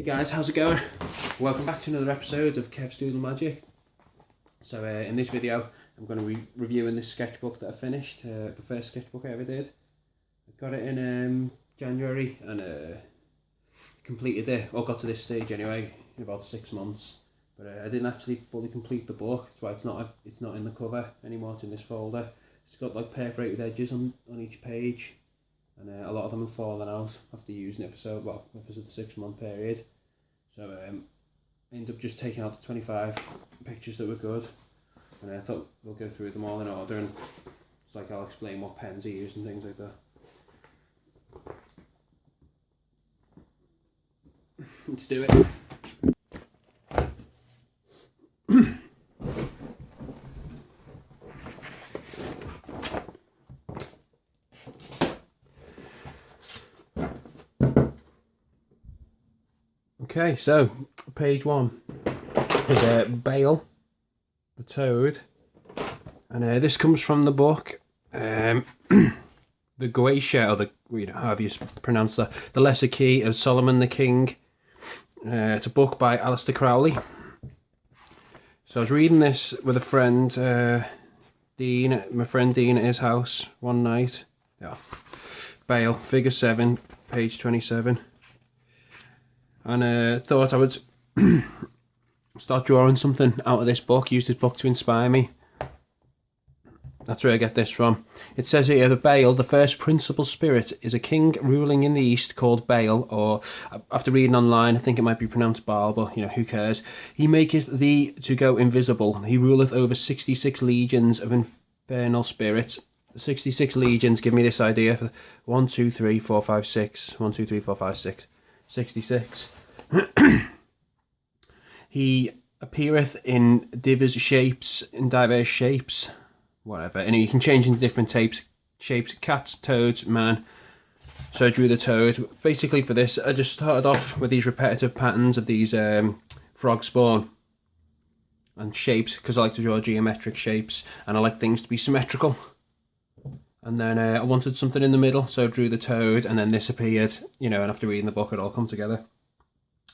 Hey guys, how's it going? Welcome back to another episode of Kev's Doodle Magic. So in this video I'm going to be reviewing this sketchbook that I finished, the first sketchbook I ever did. I got it in January and completed it, or got to this stage anyway, in about 6 months. But I didn't actually fully complete the book, that's why it's not in the cover anymore, it's in this folder. It's got like perforated edges on each page. And a lot of them have fallen out after using it for the 6 month period. So I ended up just taking out the 25 pictures that were good, and I thought we'll go through them all in order, and it's like I'll explain what pens I used and things like that. Let's do it. Okay, so page 1 is Bale, the Toad, and this comes from the book, the Goetia, or the, however you pronounce that, The Lesser Key of Solomon the King. It's a book by Alistair Crowley. So I was reading this with a friend, Dean, my friend Dean at his house one night. Yeah, Bale, figure 7, page 27. And thought I would start drawing something out of this book, use this book to inspire me. That's where I get this from. It says here, the Bale, the first principal spirit, is a king ruling in the east called Bale, or after reading online, I think it might be pronounced Baal, but who cares? He maketh thee to go invisible. He ruleth over 66 legions of infernal spirits. 66 legions give me this idea. 1, 2, 3, 4, 5, 6. 1, 2, 3, 4, 5, 6. 66. He appeareth in diverse shapes, whatever, and you can change into different shapes, cats, toads, man. So I drew the toad. Basically for this, I just started off with these repetitive patterns of these frog spawn and shapes, because I like to draw geometric shapes and I like things to be symmetrical. And then I wanted something in the middle, so I drew the toad, and then this appeared, and after reading the book it all come together.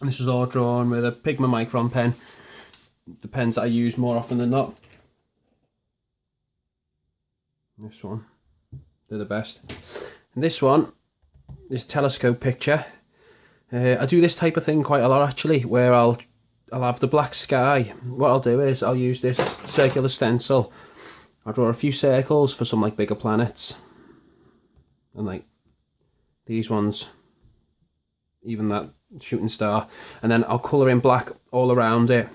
And this was all drawn with a Pigma Micron pen, the pens that I use more often than not. This one, they're the best. And this one, this telescope picture, I do this type of thing quite a lot actually, where I'll have the black sky. What I'll do is I'll use this circular stencil. I'll draw a few circles for some like bigger planets, and like these ones, even that shooting star, and then I'll colour in black all around it,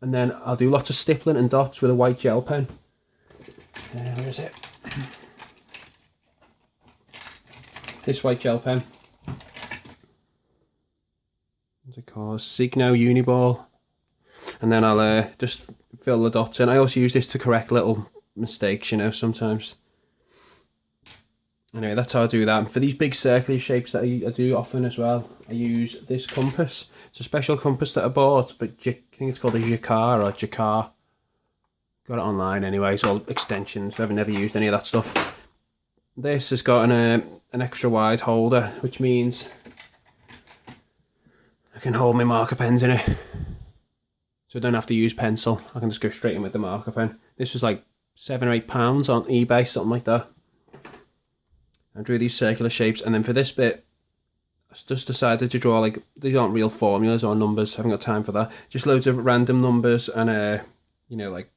and then I'll do lots of stippling and dots with a white gel pen. Where is it? This white gel pen. What's it called? Signo Uniball. And then I'll just fill the dots in. I also use this to correct little mistakes, sometimes. Anyway, that's how I do that. And for these big circular shapes that I do often as well, I use this compass. It's a special compass that I bought, but I think it's called a Jacquard or Jacquard. Got it online anyway, it's all extensions. I've never used any of that stuff. This has got an extra wide holder, which means I can hold my marker pens in it. So I don't have to use pencil, I can just go straight in with the marker pen. This was like £7 or £8 on eBay, something like that. I drew these circular shapes, and then for this bit, I just decided to draw, like, these aren't real formulas or numbers, I haven't got time for that. Just loads of random numbers and, like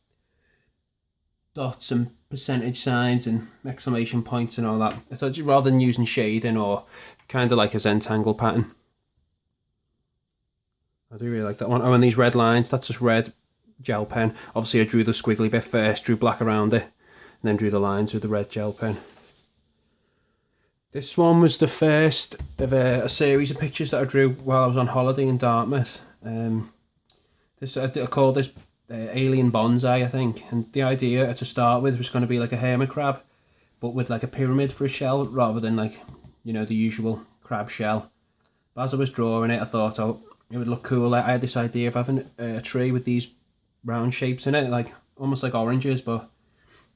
dots and percentage signs and exclamation points and all that. I thought rather than using shading or kind of like a Zentangle pattern. I do really like that one. Oh, and these red lines, that's just red gel pen. Obviously I drew the squiggly bit first, drew black around it, and then drew the lines with the red gel pen. This one was the first of a series of pictures that I drew while I was on holiday in Dartmouth. I called this Alien Bonsai, I think, and the idea to start with was going to be like a hermit crab, but with like a pyramid for a shell rather than like, the usual crab shell. But as I was drawing it, I thought it would look cool. I had this idea of having a tree with these round shapes in it, like almost like oranges, but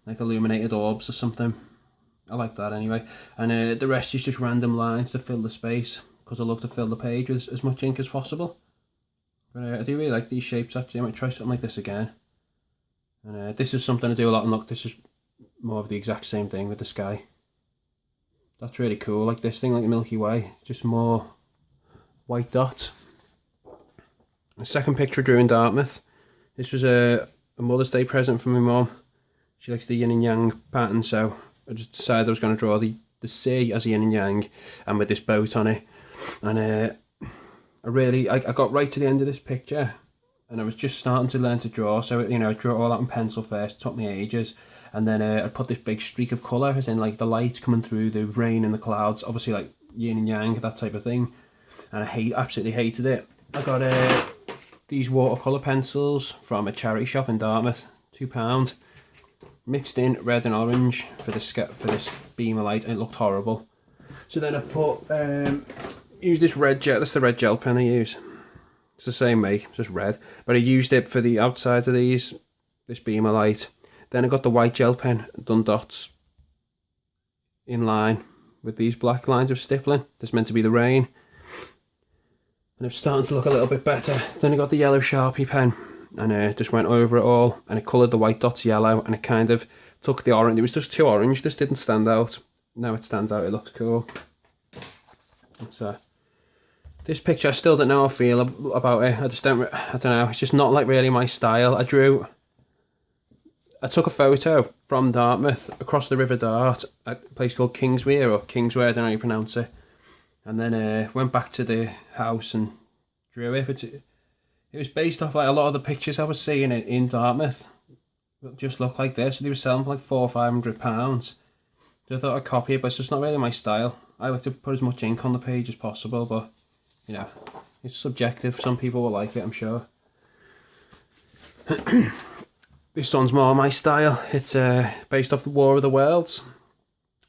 like illuminated orbs or something. I like that anyway. And the rest is just random lines to fill the space, because I love to fill the page with as much ink as possible. But I do really like these shapes actually. I might try something like this again. And this is something I do a lot, and look, this is more of the exact same thing with the sky. That's really cool, like this thing, like the Milky Way, just more white dots. The second picture I drew in Dartmouth. This was a Mother's Day present from my mum. She likes the yin and yang pattern, so I just decided I was going to draw the sea as yin and yang, and with this boat on it. And I got right to the end of this picture, and I was just starting to learn to draw, so you know, I drew all that in pencil first. It took me ages, and then I put this big streak of colour, as in like the light coming through the rain and the clouds, obviously like yin and yang, that type of thing. And I absolutely hated it. I got these watercolour pencils from a charity shop in Dartmouth, £2, mixed in red and orange for this beam of light, and it looked horrible. So then I put use this red gel. That's the red gel pen I use. It's the same make, it's just red. But I used it for the outside of this beam of light. Then I got the white gel pen, done dots in line with these black lines of stippling. That's meant to be the rain. And it's starting to look a little bit better. Then I got the yellow Sharpie pen, and just went over it all, and it coloured the white dots yellow, and it kind of took the orange. It was just too orange. This didn't stand out. Now it stands out. It looks cool. So this picture, I still don't know how I feel about it. I don't know. It's just not like really my style. I took a photo from Dartmouth across the River Dart at a place called Kingswear, or Kingswear, I don't know how you pronounce it. And then went back to the house and drew it. But it was based off like a lot of the pictures I was seeing in Dartmouth. It just looked like this. They were selling for like £400 or £500. So I thought I'd copy it, but it's just not really my style. I like to put as much ink on the page as possible, but you know, it's subjective. Some people will like it, I'm sure. This one's more my style. It's based off the War of the Worlds.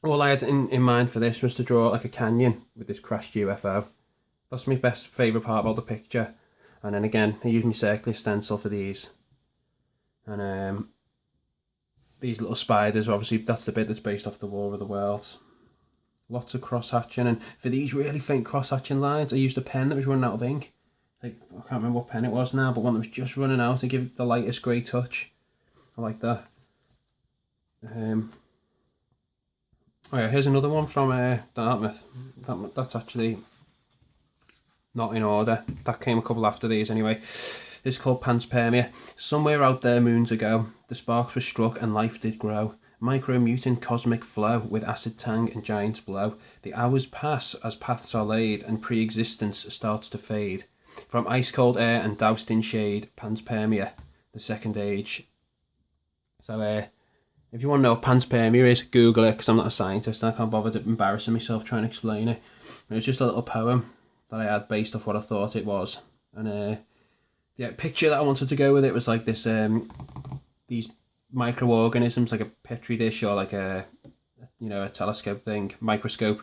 All I had in mind for this was to draw like a canyon with this crashed UFO. That's my favourite part about the picture. And then again, I used my circular stencil for these. And these little spiders, obviously that's the bit that's based off the War of the Worlds. Lots of cross-hatching, and for these really faint cross-hatching lines, I used a pen that was running out of ink. Like, I can't remember what pen it was now, but one that was just running out to give it the lightest grey touch. I like that. Oh yeah, here's another one from Dartmouth. That's actually not in order. That came a couple after these anyway. This is called Panspermia. Somewhere out there moons ago, the sparks were struck and life did grow. Micro-mutant cosmic flow with acid tang and giant's blow. The hours pass as paths are laid and pre-existence starts to fade. From ice-cold air and doused in shade, Panspermia, the second age. So if you want to know what Panspermia is, Google it, because I'm not a scientist and I can't bother embarrassing myself trying to explain it. It was just a little poem that I had based off what I thought it was. And the picture that I wanted to go with it was like this, these microorganisms, like a petri dish or like a telescope thing, microscope,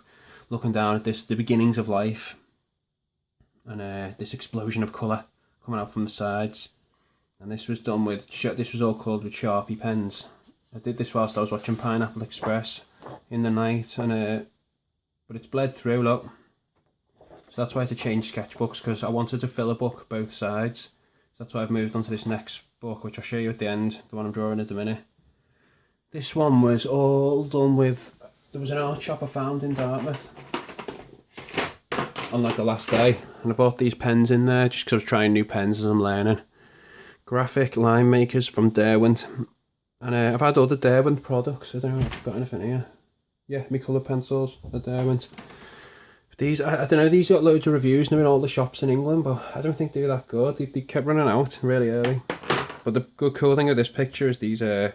looking down at the beginnings of life, and this explosion of colour coming out from the sides. And this was done with this was all coloured with Sharpie pens. I did this whilst I was watching Pineapple Express in the night, and but it's bled through, look. So that's why I had to change sketchbooks, because I wanted to fill a book both sides. So that's why I've moved on to this next book, which I'll show you at the end, the one I'm drawing at the minute. This one was all done with, there was an art shop I found in Dartmouth on like the last day, and I bought these pens in there just because I was trying new pens as I'm learning. Graphic line makers from Derwent, and I've had other Derwent products. I don't know if I've got anything here. Yeah, my colour pencils are Derwent. These, I don't know, these got loads of reviews now in all the shops in England, but I don't think they're that good. They kept running out really early. But the good cool thing of this picture is these this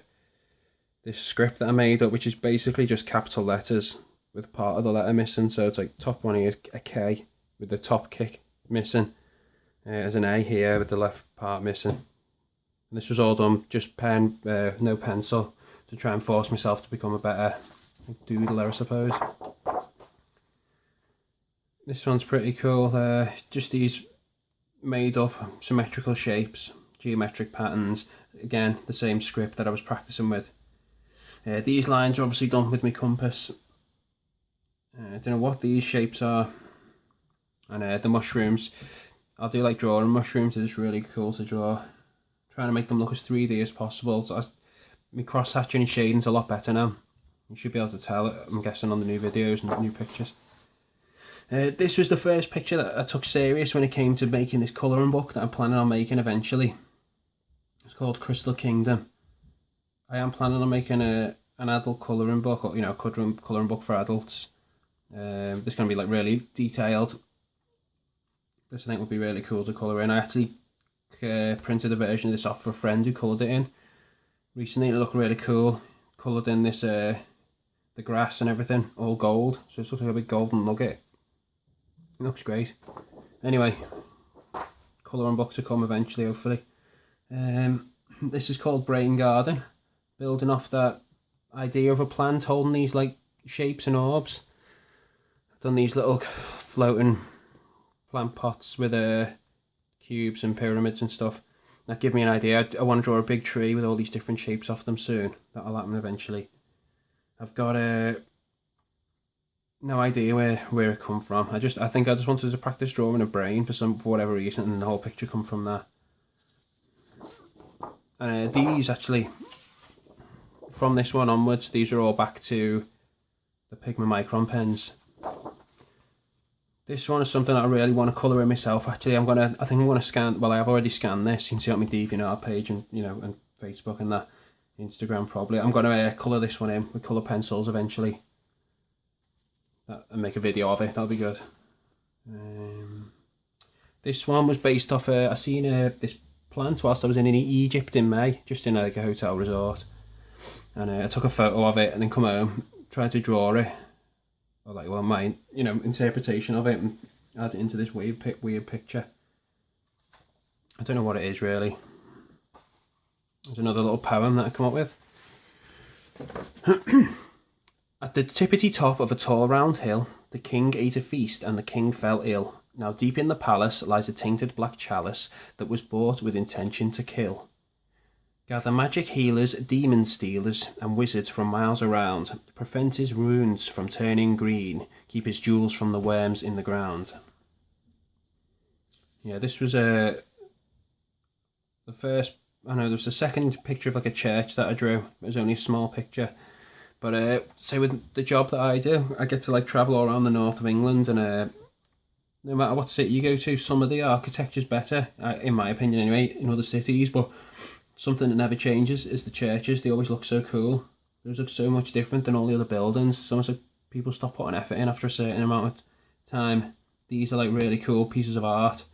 script that I made up, which is basically just capital letters with part of the letter missing. So it's like top one here, a K with the top kick missing. There's an A here with the left part missing. And this was all done just pen, no pencil, to try and force myself to become a better doodler, I suppose. This one's pretty cool. Just these made up symmetrical shapes, geometric patterns. Again, the same script that I was practicing with. These lines are obviously done with my compass. I don't know what these shapes are. And the mushrooms, I'll do like drawing mushrooms. They're just really cool to draw. Trying to make them look as 3D as possible. So my cross hatching and shading's a lot better now. You should be able to tell, I'm guessing, on the new videos and new pictures. This was the first picture that I took serious when it came to making this colouring book that I'm planning on making eventually. It's called Crystal Kingdom. I am planning on making an adult colouring book, or colouring book for adults. This is going to be like really detailed. This I think would be really cool to colour in. I actually printed a version of this off for a friend who coloured it in recently. It looked really cool. Coloured in this the grass and everything, all gold. So it looks like a big golden nugget. It looks great. Anyway, colouring book to come eventually, hopefully. This is called Brain Garden. Building off that idea of a plant holding these like shapes and orbs. I've done these little floating plant pots with cubes and pyramids and stuff. That gave me an idea. I want to draw a big tree with all these different shapes off them soon. That'll happen eventually. I've got no idea where it come from. I think I just wanted to practice drawing a brain for whatever reason, and the whole picture come from that. And these actually, from this one onwards, these are all back to the Pigma Micron pens. This one is something I really want to colour in myself. Actually, I think I'm gonna scan. Well, I've already scanned this. You can see it on my DeviantArt page and and Facebook and that, Instagram probably. I'm gonna colour this one in with colour pencils eventually. And make a video of it. That'll be good. This one was based off. I seen this plant whilst I was in Egypt in May, just in like a hotel resort, and I took a photo of it and then come home, tried to draw it. Or like, well, my interpretation of it, and add it into this weird picture. I don't know what it is really. There's another little poem that I come up with. At the tippity top of a tall round hill, the king ate a feast and the king fell ill. Now deep in the palace lies a tainted black chalice that was bought with intention to kill. Gather magic healers, demon stealers, and wizards from miles around. Prevent his runes from turning green. Keep his jewels from the worms in the ground. Yeah, this was the first. I know there was a second picture of like a church that I drew. It was only a small picture, but say with the job that I do, I get to like travel all around the north of England, and no matter what city you go to, some of the architecture's better, in my opinion anyway, in other cities, but something that never changes is the churches. They always look so cool. They look so much different than all the other buildings. It's almost like people stop putting effort in after a certain amount of time. These are like really cool pieces of art.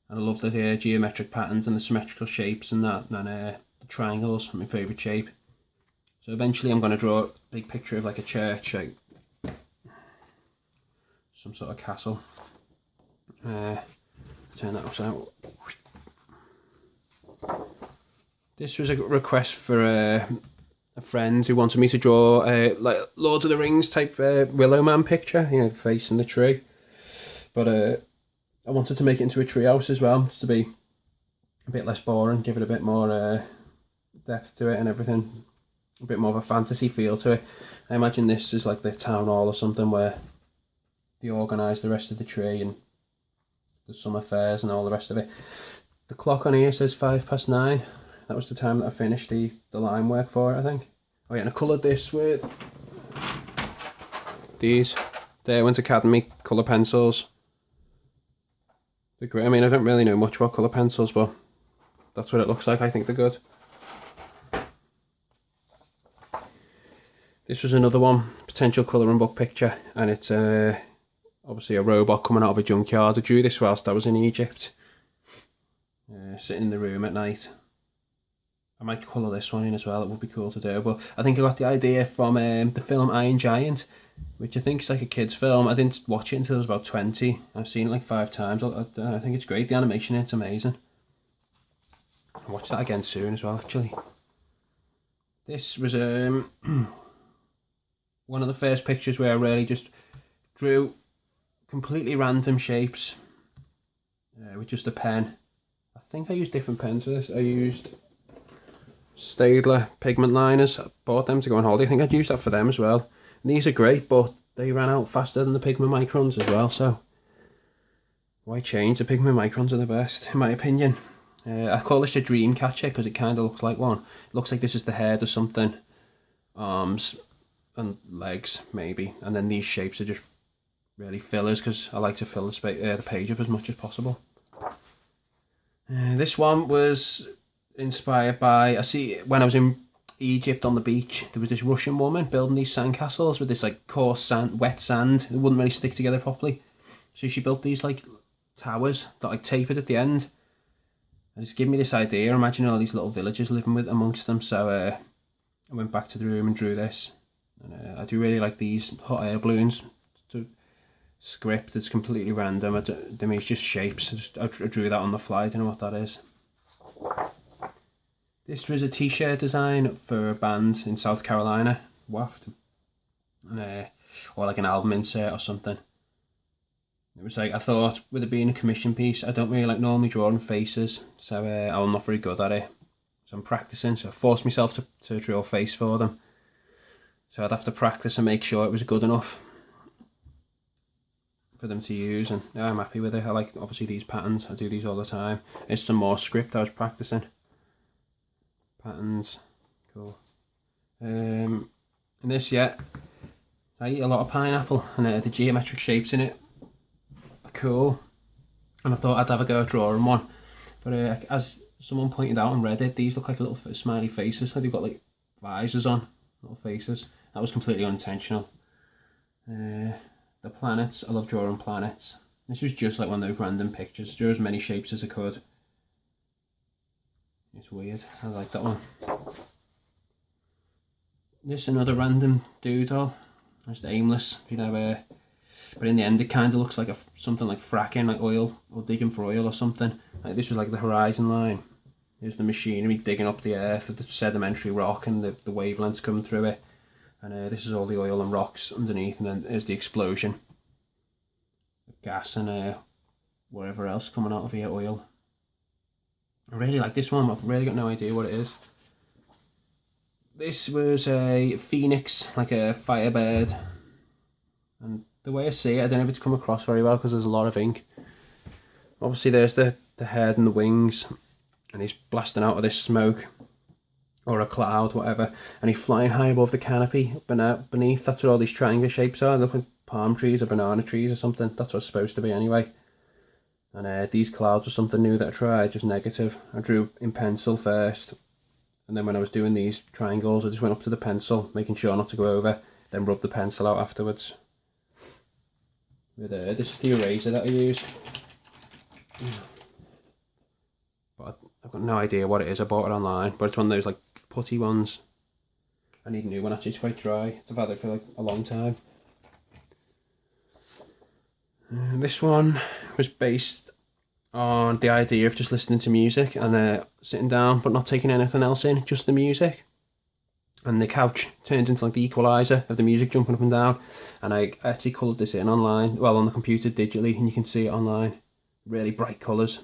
And I love the geometric patterns and the symmetrical shapes and that. And the triangles, my favourite shape. So eventually I'm going to draw a big picture of like a church, like some sort of castle. Turn that upside out. This was a request for a friend who wanted me to draw like Lord of the Rings type Willow Man picture, facing the tree. But I wanted to make it into a treehouse as well, just to be a bit less boring, give it a bit more depth to it and everything. A bit more of a fantasy feel to it. I imagine this is like the town hall or something where they organise the rest of the tree and the summer fairs and all the rest of it. The clock on here says 9:05. That was the time that I finished the line work for it, I think. Oh yeah, and I coloured this with these Derwent Academy colour pencils. They're great. I mean, I don't really know much about colour pencils, but that's what it looks like. I think they're good. This was another one, potential colouring book picture, and it's obviously a robot coming out of a junkyard. I drew this whilst I was in Egypt, sitting in the room at night. I might colour this one in as well, it would be cool to do, but I think I got the idea from the film Iron Giant, which I think is like a kid's film. I didn't watch it until I was about 20. I've seen it like 5 times. I think it's great, the animation in it's amazing. I'll watch that again soon as well, actually. This was one of the first pictures where I really just drew completely random shapes with just a pen. I think I used different pens for this. I used Staedtler pigment liners. I bought them to go on holiday. I think I'd use that for them as well. And these are great, but they ran out faster than the Pigma Microns as well, so Why change? The pigment microns are the best, in my opinion. I call this a dream catcher because it kind of looks like one. It looks like this is the head or something. Arms and legs, maybe. And then these shapes are just really fillers because I like to fill the page up as much as possible. This one was inspired by, I see when I was in Egypt on the beach, there was this Russian woman building these sandcastles with this like coarse sand, wet sand. It wouldn't really stick together properly. So she built these like towers that like tapered at the end. And it's given me this idea, imagine all these little villagers living with amongst them. So I went back to the room and drew this. And I do really like these hot air balloons. To script, it's completely random. I mean, it's just shapes. I drew that on the fly. I don't know what that is. This was a t-shirt design for a band in South Carolina, Waft, and, or like an album insert or something. It was like, I thought with it being a commission piece, I don't really like normally drawing faces, so I'm not very good at it. So I'm practicing, so I forced myself to draw a face for them. So I'd have to practice and make sure it was good enough for them to use, and yeah, I'm happy with it. I like obviously these patterns, I do these all the time. It's some more script I was practicing. Patterns, cool. And this, yeah, I eat a lot of pineapple, and the geometric shapes in it are cool. And I thought I'd have a go at drawing one, but as someone pointed out on Reddit, these look like little smiley faces. Like they've got like visors on, little faces. That was completely unintentional. The planets, I love drawing planets. This was just like one of those random pictures. Drew as many shapes as I could. It's weird. I like that one. This another random doodle. Just aimless, you know. But in the end, it kind of looks like something like fracking, like oil or digging for oil or something. Like this was like the horizon line. Here's the machinery digging up the earth, the sedimentary rock, and the wavelengths coming through it. And this is all the oil and rocks underneath, and then there's the explosion. Gas and whatever else coming out of here, oil. I really like this one. I've really got no idea what it is. This was a phoenix, like a firebird. And the way I see it, I don't know if it's come across very well because there's a lot of ink. Obviously there's the head and the wings, and he's blasting out of this smoke or a cloud, whatever, and he's flying high above the canopy beneath. That's what all these triangle shapes are. They look like palm trees or banana trees or something. That's what it's supposed to be anyway. And these clouds were something new that I tried, just negative. I drew in pencil first, and then when I was doing these triangles, I just went up to the pencil, making sure not to go over, then rub the pencil out afterwards. With this is the eraser that I use. But I've got no idea what it is. I bought it online, but it's one of those like putty ones. I need a new one actually, it's quite dry. I've had it for like a long time. This one was based on the idea of just listening to music and sitting down but not taking anything else in, just the music. And the couch turns into like the equalizer of the music jumping up and down. And I actually coloured this in online, well on the computer digitally, and you can see it online. Really bright colours.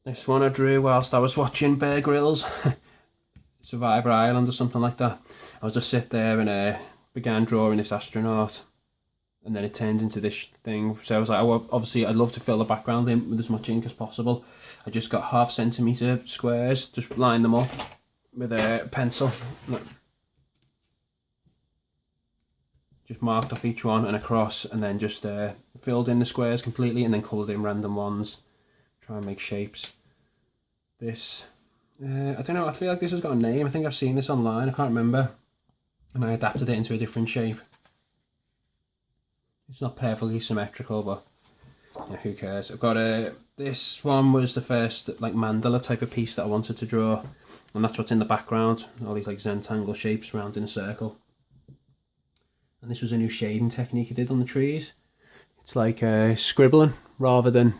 This one I drew whilst I was watching Bear Grylls. Survivor Island or something like that. I was just sit there and began drawing this astronaut, and then it turned into this thing. So I was like, oh, obviously I'd love to fill the background in with as much ink as possible. I just got 1/2 centimetre squares, just lined them up with a pencil. Just marked off each one and across, and then just filled in the squares completely, and then coloured in random ones. Try and make shapes. This, I don't know, I feel like this has got a name. I think I've seen this online, I can't remember. And I adapted it into a different shape. It's not perfectly symmetrical, but yeah, who cares. I've got this one was the first like mandala type of piece that I wanted to draw, and that's what's in the background. All these like Zentangle shapes round in a circle. And this was a new shading technique I did on the trees. It's like scribbling rather than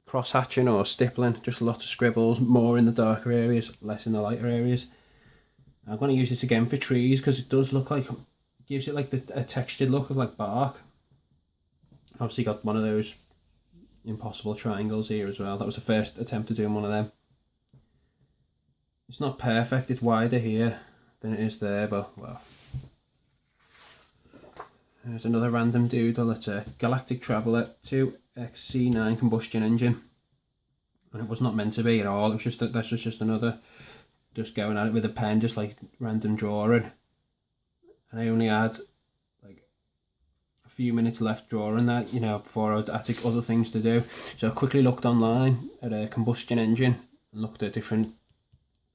cross-hatching or stippling, just lots of scribbles, more in the darker areas, less in the lighter areas. I'm going to use this again for trees because it does look like, gives it like a textured look of like bark. Obviously got one of those impossible triangles here as well. That was the first attempt at doing one of them. It's not perfect, it's wider here than it is there, but well. There's another random doodle. It's a Galactic Traveller 2XC9 combustion engine. And it was not meant to be at all. It was just that this was just another, just going at it with a pen, just like random drawing. And I only had like a few minutes left drawing that, you know, before I had other things to do. So I quickly looked online at a combustion engine and looked at different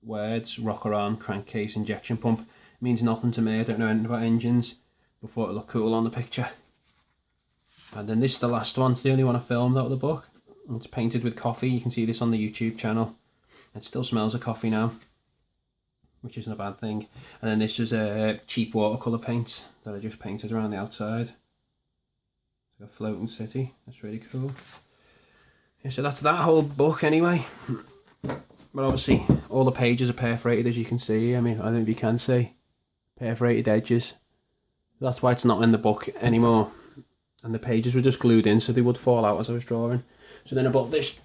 words: rocker arm, crankcase, injection pump. It means nothing to me. I don't know anything about engines, but thought it looked cool on the picture. And then this is the last one. It's the only one I filmed out of the book. It's painted with coffee. You can see this on the YouTube channel. It still smells of coffee now, which isn't a bad thing. And then this is a cheap watercolour paint that I just painted around the outside. It's like a floating city. That's really cool. Yeah, so that's that whole book anyway. But obviously all the pages are perforated, as you can see. I mean, I don't know if you can see perforated edges. That's why it's not in the book anymore. And the pages were just glued in so they would fall out as I was drawing. So then I bought this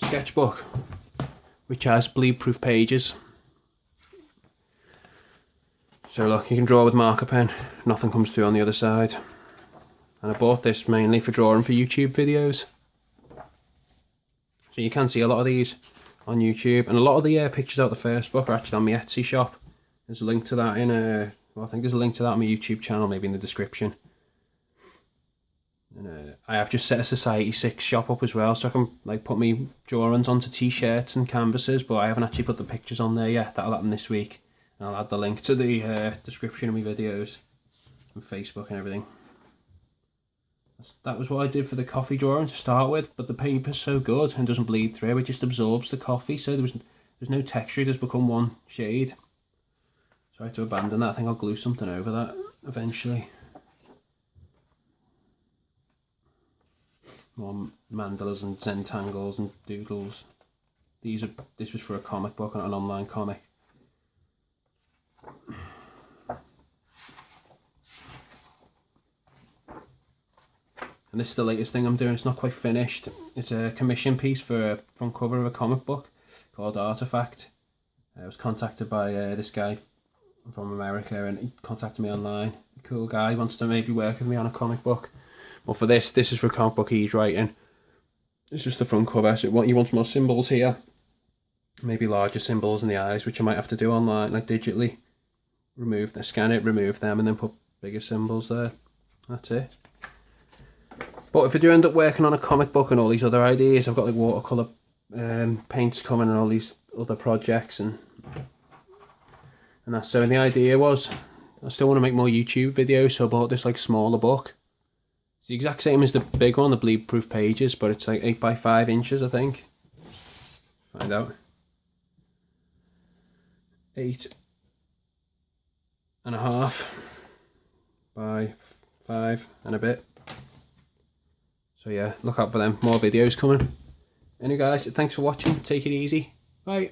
sketchbook, which has bleed-proof pages. So look, you can draw with marker pen, nothing comes through on the other side. And I bought this mainly for drawing for YouTube videos. So you can see a lot of these on YouTube, and a lot of the pictures out of the first book are actually on my Etsy shop. There's a link to that in well, I think there's a link to that on my YouTube channel, maybe in the description. And I have just set a Society 6 shop up as well, so I can like put my drawings onto t-shirts and canvases, but I haven't actually put the pictures on there yet. That'll happen this week. And I'll add the link to the description of my videos and Facebook and everything. That was what I did for the coffee drawing to start with, but the paper's so good and doesn't bleed through. It just absorbs the coffee, so there's no texture. It just become one shade. So I had to abandon that. I think I'll glue something over that eventually. More mandalas and zentangles and doodles. This was for a comic book, an online comic. And this is the latest thing I'm doing. It's not quite finished. It's a commission piece for a front cover of a comic book called Artifact. I was contacted by this guy from America, and he contacted me online. A cool guy, wants to maybe work with me on a comic book. Well, for this is for a comic book he's writing. It's just the front cover, so he wants more symbols here. Maybe larger symbols in the eyes, which I might have to do online, like digitally. Scan it, remove them, and then put bigger symbols there. That's it. But if I do end up working on a comic book and all these other ideas, I've got like watercolour paints coming and all these other projects and that's so. And the idea was, I still want to make more YouTube videos, so I bought this like smaller book. It's the exact same as the big one, the bleed-proof pages, but it's like 8 by 5 inches, I think. Find out. 8.5 by 5 and a bit. So yeah, look out for them. More videos coming. Anyway guys, thanks for watching. Take it easy. Bye.